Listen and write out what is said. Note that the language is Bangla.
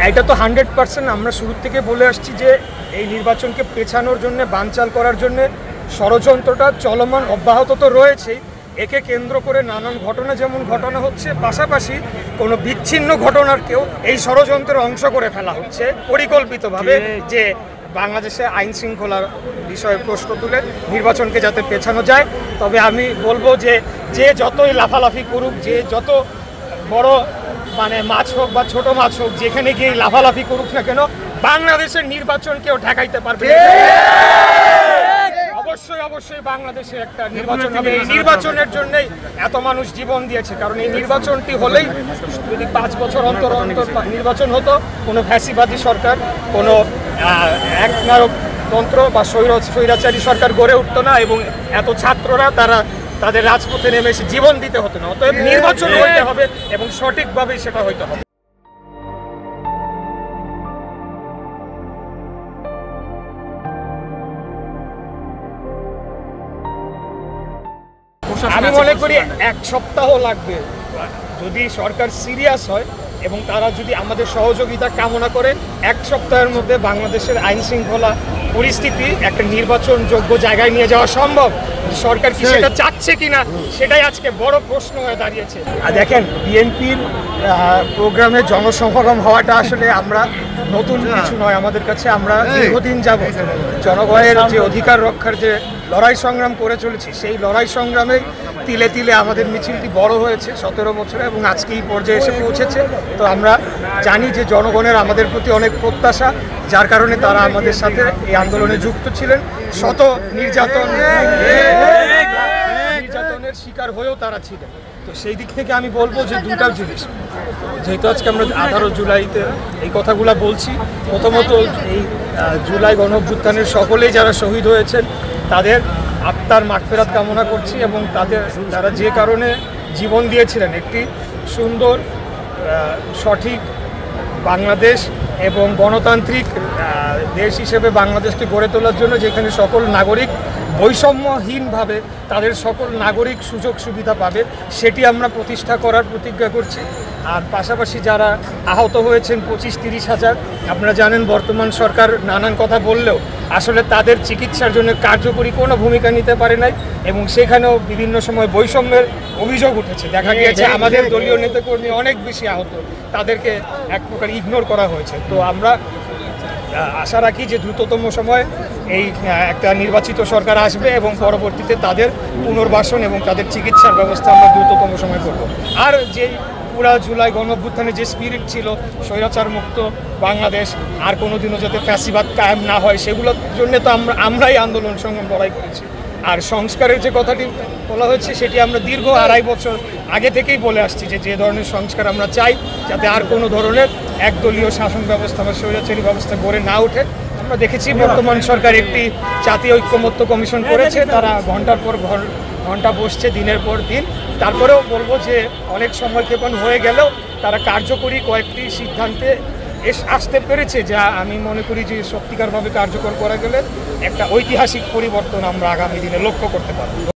এটা তো 100% আমরা শুরু থেকে বলে আসছি যে এই নির্বাচনকে পেছানোর জন্য, বানচাল করার জন্য ষড়যন্ত্রটা চলমান অব্যাহত তো রয়েছেই। একে কেন্দ্র করে নানান ঘটনা যেমন ঘটনা হচ্ছে, পাশাপাশি কোনো বিচ্ছিন্ন ঘটনারকেও এই ষড়যন্ত্রের অংশ করে ফেলা হচ্ছে পরিকল্পিতভাবে, যে বাংলাদেশে আইন শৃঙ্খলার বিষয়ে প্রশ্ন তুলে নির্বাচনকে যাতে পেছানো যায়। তবে আমি বলবো যে যতই লাফালাফি করুক, যে যত বড় মাছ হোক বা ছোট মাছ হোক, যেখানে গিয়ে লাফালাফি করুক না কেন, বাংলাদেশের নির্বাচন কেউ ঠেকাইতে পারবে। অবশ্যই বাংলাদেশে একটা নির্বাচন হবে। এই নির্বাচনের জন্যই এত মানুষ জীবন দিয়েছে, কারণ এই নির্বাচনটি হলেই যদি 5 বছর অন্তর নির্বাচন হতো, কোনো ফ্যাসিবাদী সরকার, কোনো একনায়কতন্ত্র বা স্বৈরাচারী সরকার গড়ে উঠতো না, এবং এত ছাত্ররা তাদের রাজপথে নেমে এসে জীবন দিতে হতো না। অতএব নির্বাচন হইতে হবে এবং সঠিকভাবেই সেটা হইতে হবে। আমি মনে করি 1 সপ্তাহ লাগবে, যদি সরকার সিরিয়াস হয় এবং তারা যদি আমাদের সহযোগিতা কামনা করে। 1 সপ্তাহের মধ্যে বাংলাদেশের আইন শৃঙ্খলা পরিস্থিতি একটা নির্বাচনযোগ্য জায়গায় নিয়ে যাওয়া সম্ভব। সরকার কি সেটা চাচ্ছে কিনা, সেটাই আজকে বড় প্রশ্ন হয়ে দাঁড়িয়েছে। আর দেখেন, বিএনপির প্রোগ্রামে জনসমাগম হওয়াটা আসলে আমরা নতুন কিছু নয় আমাদের কাছে। আমরা দীর্ঘদিন যাবত জনগণের যে অধিকার রক্ষার যে লড়াই সংগ্রাম করে চলেছি, সেই লড়াই সংগ্রামে তিলে তিলে আমাদের মিছিলটি বড় হয়েছে 17 বছরে, এবং আজকে এই পর্যায়ে এসে পৌঁছেছে। তো আমরা জানি যে জনগণের আমাদের প্রতি অনেক প্রত্যাশা, যার কারণে তারা আমাদের সাথে এই আন্দোলনে যুক্ত ছিলেন। শত নির্যাতনের শিকার হয়েও তারা ছিলেন। তো সেই দিক থেকে আমি বলবো যে দুটা জিনিস, যেহেতু আজকে আমরা 18 জুলাইতে এই কথাগুলো বলছি, প্রথমত এই জুলাই গণঅভ্যুত্থানের সকলেই যারা শহীদ হয়েছেন তাদের আত্মার মাগফিরাত কামনা করছি, এবং তারা যে কারণে জীবন দিয়েছিলেন একটি সুন্দর সঠিক বাংলাদেশ এবং গণতান্ত্রিক দেশ হিসেবে বাংলাদেশকে গড়ে তোলার জন্য, যেখানে সকল নাগরিক বৈষম্যহীনভাবে তাদের সকল নাগরিক সুযোগ সুবিধা পাবে, সেটি আমরা প্রতিষ্ঠা করার প্রতিজ্ঞা করছি। আর পাশাপাশি যারা আহত হয়েছেন 25-30 হাজার, আপনারা জানেন বর্তমান সরকার নানান কথা বললেও আসলে তাদের চিকিৎসার জন্য কার্যকরী কোনো ভূমিকা নিতে পারে নাই, এবং সেখানেও বিভিন্ন সময় বৈষম্যের অভিযোগ উঠেছে। দেখা গিয়েছে আমাদের দলীয় নেতাকর্মী অনেক বেশি আহত, তাদেরকে এক প্রকার ইগনোর করা হয়েছে। তো আমরা আশা রাখি যে দ্রুততম সময়ে এই একটা নির্বাচিত সরকার আসবে, এবং পরবর্তীতে তাদের পুনর্বাসন এবং তাদের চিকিৎসার ব্যবস্থা আমরা দ্রুততম সময়ে করব। আর যে পুরা জুলাই গণঅভ্যুত্থানের যে স্পিরিট ছিল, স্বৈরাচার মুক্ত বাংলাদেশ, আর কোনোদিনও যাতে ফ্যাসিবাদ কায়েম না হয়, সেগুলোর জন্য তো আমরাই আন্দোলন সংগ্রাম লড়াই করেছি। আর সংস্কারের যে কথাটি বলা হয়েছে, সেটি আমরা দীর্ঘ 2.5 বছর আগে থেকেই বলে আসছি যে ধরনের সংস্কার আমরা চাই, যাতে আর কোনো ধরনের একদলীয় শাসন ব্যবস্থা বা স্বৈরাচারী ব্যবস্থা গড়ে না ওঠে। আমরা দেখেছি বর্তমান সরকার একটি জাতীয় ঐক্যমত্য কমিশন করেছে, তারা ঘন্টার পর ঘন্টা বসছে, দিনের পর দিন। তারপরেও বলবো যে অনেক সময়ক্ষেপণ হয়ে গেলেও তারা কার্যকরী কয়েকটি সিদ্ধান্তে আসতে পেরেছে, যা আমি মনে করি যে সত্যিকারভাবে কার্যকর করা গেলে একটা ঐতিহাসিক পরিবর্তন আমরা আগামী দিনে লক্ষ্য করতে পারব।